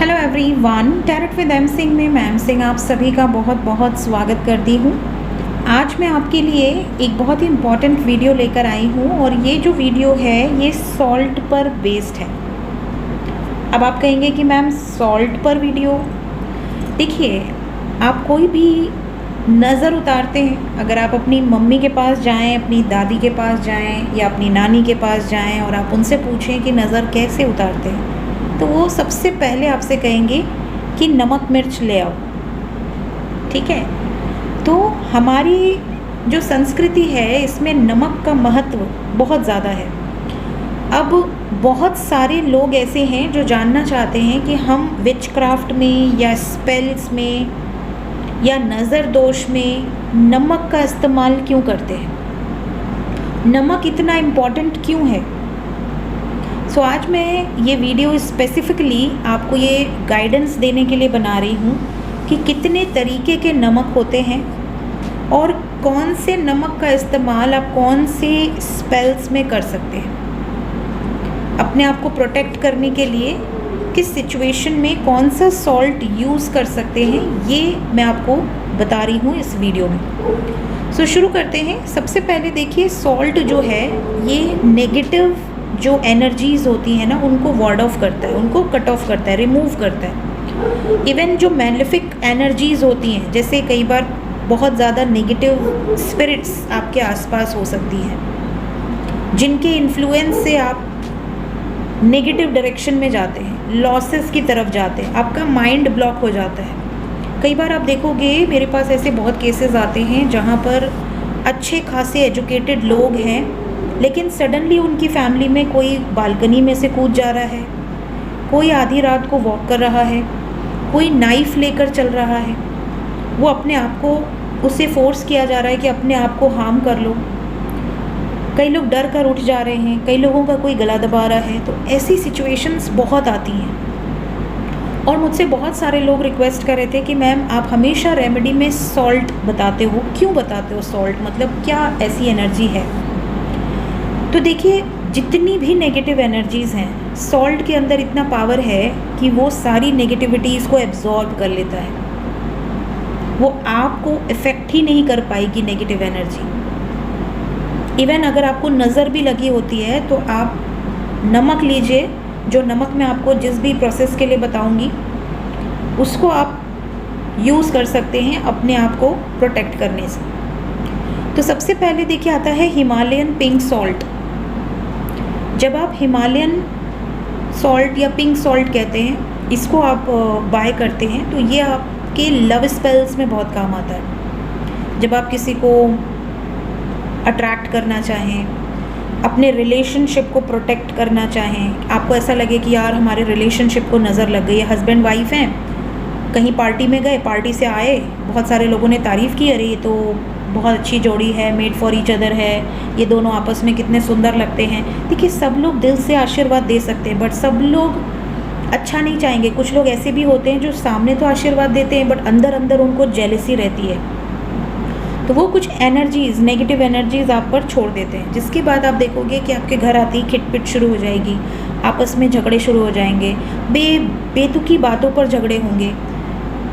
Hello everyone, tarot with M Singh में मैं M Singh आप सभी का बहुत बहुत स्वागत करती हूँ। आज मैं आपके लिए एक बहुत ही इम्पॉर्टेंट वीडियो लेकर आई हूँ और ये जो वीडियो है ये सॉल्ट पर बेस्ड है। अब आप कहेंगे कि मैम सॉल्ट पर वीडियो, देखिए आप कोई भी नज़र उतारते हैं, अगर आप अपनी मम्मी के पास जाएं, अपनी दादी के पास जाएं या अपनी नानी के पास जाएं और आप उनसे पूछें कि नज़र कैसे उतारते हैं, तो वो सबसे पहले आपसे कहेंगे कि नमक मिर्च ले आओ। ठीक है, तो हमारी जो संस्कृति है इसमें नमक का महत्व बहुत ज़्यादा है। अब बहुत सारे लोग ऐसे हैं जो जानना चाहते हैं कि हम विचक्राफ्ट में या स्पेल्स में या नज़र दोष में नमक का इस्तेमाल क्यों करते हैं, नमक इतना इम्पॉर्टेंट क्यों है। सो आज मैं ये वीडियो स्पेसिफ़िकली आपको ये गाइडेंस देने के लिए बना रही हूँ कि कितने तरीके के नमक होते हैं और कौन से नमक का इस्तेमाल आप कौन से स्पेल्स में कर सकते हैं। अपने आप को प्रोटेक्ट करने के लिए किस सिचुएशन में कौन सा सॉल्ट यूज़ कर सकते हैं, ये मैं आपको बता रही हूँ इस वीडियो में। सो शुरू करते हैं। सबसे पहले देखिए, सॉल्ट जो है ये नेगेटिव जो एनर्जीज़ होती हैं ना उनको वार्ड ऑफ करता है, उनको कट ऑफ करता है, रिमूव करता है। इवन जो मैलेफिक एनर्जीज़ होती हैं, जैसे कई बार बहुत ज़्यादा नेगेटिव स्पिरिट्स आपके आसपास हो सकती हैं जिनके इन्फ्लुएंस से आप नेगेटिव डायरेक्शन में जाते हैं, लॉसेस की तरफ जाते हैं, आपका माइंड ब्लॉक हो जाता है। कई बार आप देखोगे मेरे पास ऐसे बहुत केसेस आते हैं जहाँ पर अच्छे खासे एजुकेटेड लोग हैं लेकिन सडनली उनकी फैमिली में कोई बालकनी में से कूद जा रहा है, कोई आधी रात को वॉक कर रहा है, कोई नाइफ़ लेकर चल रहा है, वो अपने आप को उससे फोर्स किया जा रहा है कि अपने आप को हार्म कर लो। कई लोग डर कर उठ जा रहे हैं, कई लोगों का कोई गला दबा रहा है। तो ऐसी सिचुएशंस बहुत आती हैं और मुझसे बहुत सारे लोग रिक्वेस्ट कर रहे थे कि मैम आप हमेशा रेमेडी में सॉल्ट बताते हो, क्यों बताते हो सॉल्ट, मतलब क्या ऐसी एनर्जी है। तो देखिए, जितनी भी नेगेटिव एनर्जीज़ हैं, सॉल्ट के अंदर इतना पावर है कि वो सारी नेगेटिविटीज़ को एब्जॉर्ब कर लेता है। वो आपको इफ़ेक्ट ही नहीं कर पाएगी नेगेटिव एनर्जी। इवन अगर आपको नज़र भी लगी होती है तो आप नमक लीजिए, जो नमक मैं आपको जिस भी प्रोसेस के लिए बताऊंगी उसको आप यूज़ कर सकते हैं अपने आप को प्रोटेक्ट करने से। तो सबसे पहले देखिए आता है हिमालयन पिंक सॉल्ट। जब आप हिमालयन सॉल्ट या पिंक सॉल्ट कहते हैं, इसको आप बाय करते हैं तो ये आपके लव स्पेल्स में बहुत काम आता है। जब आप किसी को अट्रैक्ट करना चाहें, अपने रिलेशनशिप को प्रोटेक्ट करना चाहें, आपको ऐसा लगे कि यार हमारे रिलेशनशिप को नज़र लग गई है, हस्बैंड वाइफ हैं, कहीं पार्टी में गए, पार्टी से आए, बहुत सारे लोगों ने तारीफ़ की, अरे ये तो बहुत अच्छी जोड़ी है, मेड फॉर ईच अदर है, ये दोनों आपस में कितने सुंदर लगते हैं। देखिए, सब लोग दिल से आशीर्वाद दे सकते हैं बट सब लोग अच्छा नहीं चाहेंगे। कुछ लोग ऐसे भी होते हैं जो सामने तो आशीर्वाद देते हैं बट अंदर अंदर उनको जेलसी रहती है, तो वो कुछ एनर्जीज़, नेगेटिव एनर्जीज़ आप पर छोड़ देते हैं, जिसके बाद आप देखोगे कि आपके घर आती ही खिटपिट शुरू हो जाएगी, आपस में झगड़े शुरू हो जाएंगे, बेतुकी बातों पर झगड़े होंगे।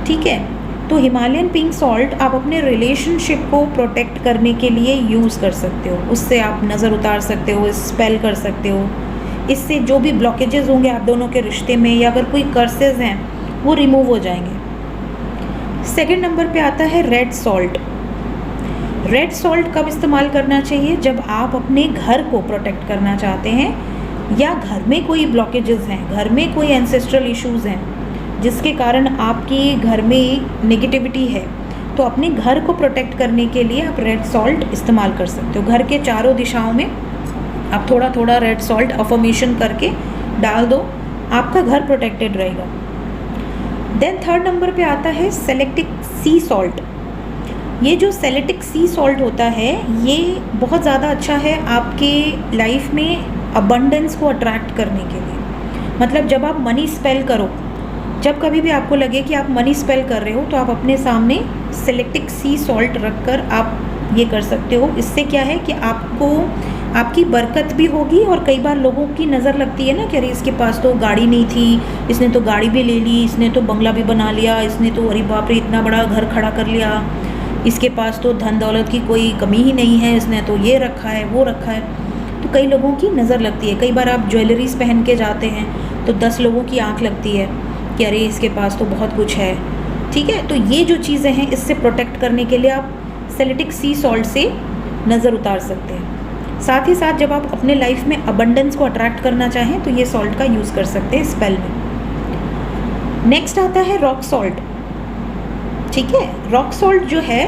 ठीक है, तो हिमालयन पिंक सॉल्ट आप अपने रिलेशनशिप को प्रोटेक्ट करने के लिए यूज़ कर सकते हो। उससे आप नज़र उतार सकते हो, स्पेल कर सकते हो। इससे जो भी ब्लॉकेजेस होंगे आप दोनों के रिश्ते में या अगर कोई कर्सेस हैं वो रिमूव हो जाएंगे। सेकंड नंबर पे आता है रेड सॉल्ट। रेड सॉल्ट कब इस्तेमाल करना चाहिए? जब आप अपने घर को प्रोटेक्ट करना चाहते हैं या घर में कोई ब्लॉकेजेस हैं, घर में कोई एंसेस्ट्रल इश्यूज़ हैं जिसके कारण आपकी घर में नेगेटिविटी है, तो अपने घर को प्रोटेक्ट करने के लिए आप रेड सॉल्ट इस्तेमाल कर सकते हो। घर के चारों दिशाओं में आप थोड़ा थोड़ा रेड सॉल्ट अफर्मेशन करके डाल दो, आपका घर प्रोटेक्टेड रहेगा। देन थर्ड नंबर पे आता है सेलेक्टिक सी सॉल्ट। ये जो सेलेक्टिक सी सॉल्ट होता है ये बहुत ज़्यादा अच्छा है आपके लाइफ में अबंडेंस को अट्रैक्ट करने के लिए। मतलब जब आप मनी स्पेल करो, जब कभी भी आपको लगे कि आप मनी स्पेल कर रहे हो तो आप अपने सामने सेलेक्टिक सी सॉल्ट रख कर आप ये कर सकते हो। इससे क्या है कि आपको आपकी बरकत भी होगी। और कई बार लोगों की नज़र लगती है ना कि अरे इसके पास तो गाड़ी नहीं थी, इसने तो गाड़ी भी ले ली, इसने तो बंगला भी बना लिया, इसने तो अरे बाप रे इतना बड़ा घर खड़ा कर लिया, इसके पास तो धन दौलत की कोई कमी ही नहीं है, इसने तो ये रखा है वो रखा है। तो कई लोगों की नज़र लगती है। कई बार आप ज्वेलरीज पहन के जाते हैं तो 10 लोगों की आंख लगती है कि अरे इसके पास तो बहुत कुछ है। ठीक है, तो ये जो चीज़ें हैं इससे प्रोटेक्ट करने के लिए आप सेलेटिक सी सॉल्ट से नज़र उतार सकते हैं। साथ ही साथ जब आप अपने लाइफ में अबंडेंस को अट्रैक्ट करना चाहें तो ये सॉल्ट का यूज़ कर सकते हैं स्पेल में। नेक्स्ट आता है रॉक सॉल्ट। ठीक है, रॉक सॉल्ट जो है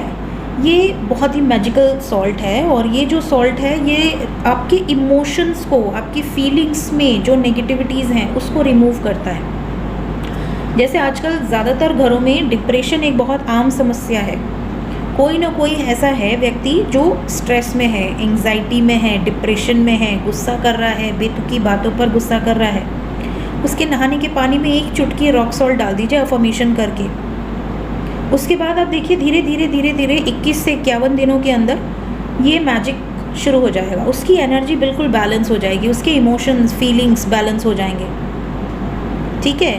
ये बहुत ही मैजिकल सॉल्ट है। और ये जो सॉल्ट है ये आपके इमोशंस को, आपकी फीलिंग्स में जो नेगेटिविटीज़ हैं उसको रिमूव करता है। जैसे आजकल ज़्यादातर घरों में डिप्रेशन एक बहुत आम समस्या है। कोई ना कोई ऐसा है व्यक्ति जो स्ट्रेस में है, एंग्जाइटी में है, डिप्रेशन में है, गुस्सा कर रहा है, बेतुकी बातों पर गुस्सा कर रहा है। उसके नहाने के पानी में एक चुटकी रॉक सॉल्ट डाल दीजिए अफर्मेशन करके। उसके बाद आप देखिए धीरे धीरे धीरे धीरे 21 से 51 दिनों के अंदर ये मैजिक शुरू हो जाएगा। उसकी एनर्जी बिल्कुल बैलेंस हो जाएगी, उसके इमोशंस फीलिंग्स बैलेंस हो जाएंगे। ठीक है,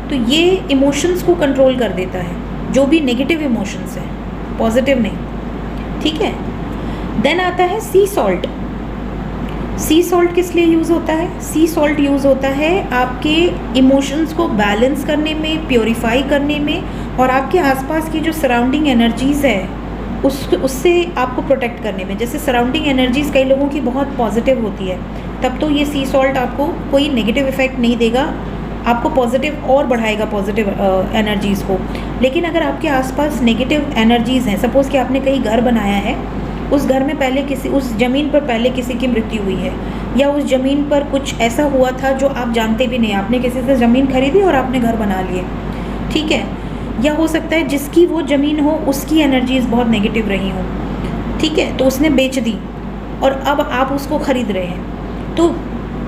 तो ये इमोशंस को कंट्रोल कर देता है, जो भी नेगेटिव इमोशंस हैं, पॉजिटिव नहीं। ठीक है, देन आता है सी सॉल्ट। सी सॉल्ट किस लिए यूज़ होता है? सी सॉल्ट यूज़ होता है आपके इमोशंस को बैलेंस करने में, प्योरीफाई करने में, और आपके आसपास की जो सराउंडिंग एनर्जीज़ है उससे आपको प्रोटेक्ट करने में। जैसे सराउंडिंग एनर्जीज़ कई लोगों की बहुत पॉजिटिव होती है, तब तो ये सी सॉल्ट आपको कोई नेगेटिव इफेक्ट नहीं देगा, आपको पॉजिटिव और बढ़ाएगा पॉजिटिव एनर्जीज़ को। लेकिन अगर आपके आसपास नेगेटिव एनर्जीज़ हैं, सपोज़ कि आपने कहीं घर बनाया है, उस घर में पहले उस ज़मीन पर पहले किसी की मृत्यु हुई है, या उस ज़मीन पर कुछ ऐसा हुआ था जो आप जानते भी नहीं, आपने किसी से ज़मीन खरीदी और आपने घर बना लिए। ठीक है, या हो सकता है जिसकी वो ज़मीन हो उसकी एनर्जीज़ बहुत नेगेटिव रही हो। ठीक है, तो उसने बेच दी और अब आप उसको ख़रीद रहे हैं। तो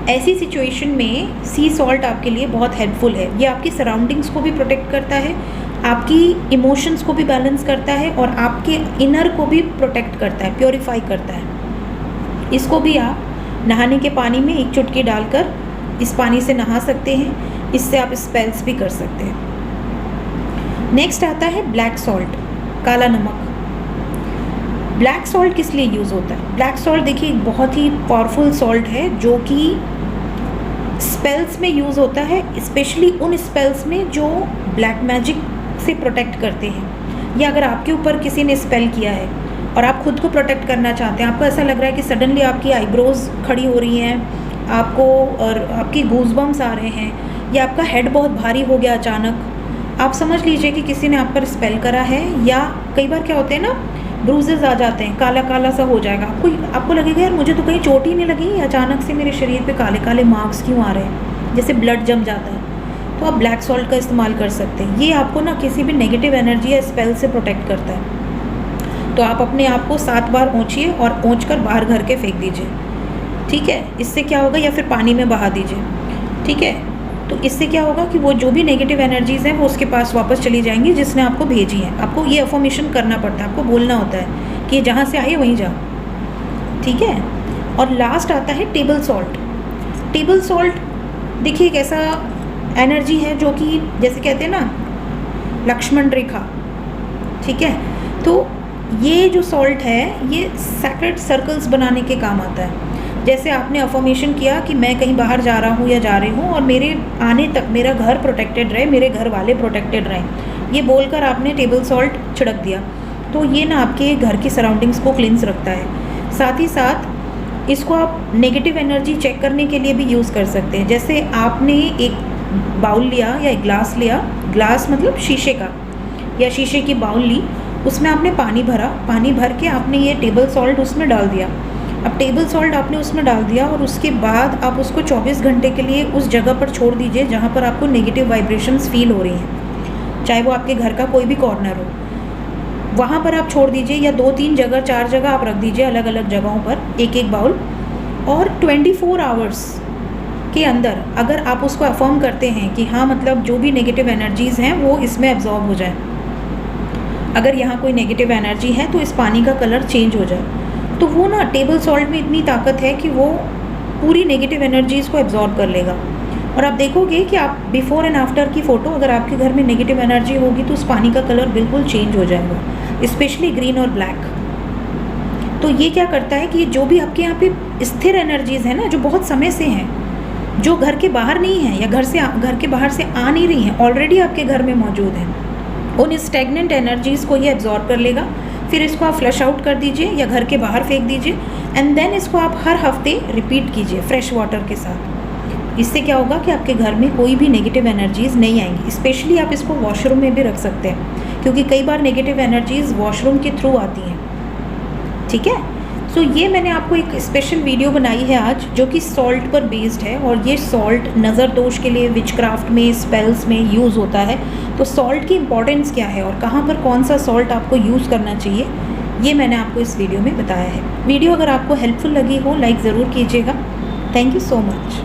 ऐसी सिचुएशन में सी सॉल्ट आपके लिए बहुत हेल्पफुल है। ये आपकी सराउंडिंग्स को भी प्रोटेक्ट करता है, आपकी इमोशंस को भी बैलेंस करता है, और आपके इनर को भी प्रोटेक्ट करता है, प्योरीफाई करता है। इसको भी आप नहाने के पानी में एक चुटकी डालकर इस पानी से नहा सकते हैं। इससे आप स्पेल्स भी कर सकते हैं। नेक्स्ट आता है ब्लैक सॉल्ट, काला नमक। ब्लैक सॉल्ट किस लिए यूज़ होता है? ब्लैक सॉल्ट देखिए एक बहुत ही पावरफुल सॉल्ट है जो कि स्पेल्स में यूज़ होता है, स्पेशली उन स्पेल्स में जो ब्लैक मैजिक से प्रोटेक्ट करते हैं। या अगर आपके ऊपर किसी ने स्पेल किया है और आप खुद को प्रोटेक्ट करना चाहते हैं, आपको ऐसा लग रहा है कि सडनली आपकी आईब्रोज खड़ी हो रही हैं, आपको और आपकी गूज़बम्स आ रहे हैं, या आपका हेड बहुत भारी हो गया अचानक, आप समझ लीजिए कि किसी ने आप पर स्पेल करा है। या कई बार क्या होते हैं ना, ब्रूजेस आ जाते हैं, काला काला सा हो जाएगा, आपको लगेगा यार मुझे तो कहीं चोट ही नहीं लगी, अचानक से मेरे शरीर पे काले काले मार्क्स क्यों आ रहे हैं, जैसे ब्लड जम जाता है। तो आप ब्लैक सॉल्ट का इस्तेमाल कर सकते हैं। ये आपको ना किसी भी नेगेटिव एनर्जी या स्पेल से प्रोटेक्ट करता है। तो आप अपने आप को 7 बार पोंछिए और पोंछ कर बाहर घर के फेंक दीजिए। ठीक है, इससे क्या होगा, या फिर पानी में बहा दीजिए। ठीक है, तो इससे क्या होगा कि वो जो भी नेगेटिव एनर्जीज़ हैं वो उसके पास वापस चली जाएंगी जिसने आपको भेजी है। आपको ये अफर्मेशन करना पड़ता है, आपको बोलना होता है कि जहाँ से आई वहीं जाओ। ठीक है, और लास्ट आता है टेबल सॉल्ट। टेबल सॉल्ट देखिए एक ऐसा एनर्जी है जो कि जैसे कहते हैं ना लक्ष्मण रेखा। ठीक है, तो ये जो सॉल्ट है ये सैक्रेड सर्कल्स बनाने के काम आता है। जैसे आपने अफर्मेशन किया कि मैं कहीं बाहर जा रहा हूँ या जा रही हूँ और मेरे आने तक मेरा घर प्रोटेक्टेड रहे, मेरे घर वाले प्रोटेक्टेड रहें, ये बोलकर आपने टेबल सॉल्ट छिड़क दिया, तो ये ना आपके घर की सराउंडिंग्स को क्लींस रखता है। साथ ही साथ इसको आप नेगेटिव एनर्जी चेक करने के लिए भी यूज़ कर सकते हैं। जैसे आपने एक बाउल लिया या एक ग्लास लिया, ग्लास मतलब शीशे का, या शीशे की बाउल ली, उसमें आपने पानी भरा, पानी भर के आपने ये टेबल सॉल्ट उसमें डाल दिया। अब टेबल सॉल्ट आपने उसमें डाल दिया और उसके बाद आप उसको 24 घंटे के लिए उस जगह पर छोड़ दीजिए जहाँ पर आपको नेगेटिव वाइब्रेशंस फील हो रही हैं, चाहे वो आपके घर का कोई भी कॉर्नर हो, वहाँ पर आप छोड़ दीजिए, या 2-3 जगह 4 जगह आप रख दीजिए अलग अलग जगहों पर एक बाउल। और 24 आवर्स के अंदर अगर आप उसको अफर्म करते हैं कि हाँ मतलब जो भी नेगेटिव एनर्जीज़ हैं वो इसमें एब्जॉर्ब हो जाए, अगर यहाँ कोई नेगेटिव एनर्जी है तो इस पानी का कलर चेंज हो जाए, तो वो ना टेबल सॉल्ट में इतनी ताकत है कि वो पूरी नेगेटिव एनर्जीज़ को एब्जॉर्ब कर लेगा। और आप देखोगे कि आप बिफ़ोर एंड आफ्टर की फ़ोटो, अगर आपके घर में नेगेटिव एनर्जी होगी तो उस पानी का कलर बिल्कुल चेंज हो जाएगा, स्पेशली ग्रीन और ब्लैक। तो ये क्या करता है कि जो भी आपके यहाँ पे स्थिर एनर्जीज़ हैं ना, जो बहुत समय से हैं, जो घर के बाहर नहीं है या घर के बाहर से आ नहीं रही हैं, ऑलरेडी आपके घर में मौजूद हैं, उन स्टेगनेंट एनर्जीज़ को ये एब्जॉर्ब कर लेगा। फिर इसको आप फ्लश आउट कर दीजिए या घर के बाहर फेंक दीजिए, एंड देन इसको आप हर हफ्ते रिपीट कीजिए फ्रेश वाटर के साथ। इससे क्या होगा कि आपके घर में कोई भी नेगेटिव एनर्जीज़ नहीं आएंगी। स्पेशली आप इसको वॉशरूम में भी रख सकते हैं, क्योंकि कई बार नेगेटिव एनर्जीज़ वॉशरूम के थ्रू आती हैं। ठीक है, सो ये मैंने आपको एक स्पेशल वीडियो बनाई है आज, जो कि सॉल्ट पर बेस्ड है। और ये सॉल्ट नज़र दोष के लिए, विचक्राफ्ट में, स्पेल्स में यूज़ होता है। तो सॉल्ट की इंपॉर्टेंस क्या है और कहाँ पर कौन सा सॉल्ट आपको यूज़ करना चाहिए, ये मैंने आपको इस वीडियो में बताया है। वीडियो अगर आपको हेल्पफुल लगी हो, लाइक ज़रूर कीजिएगा। Thank you so much.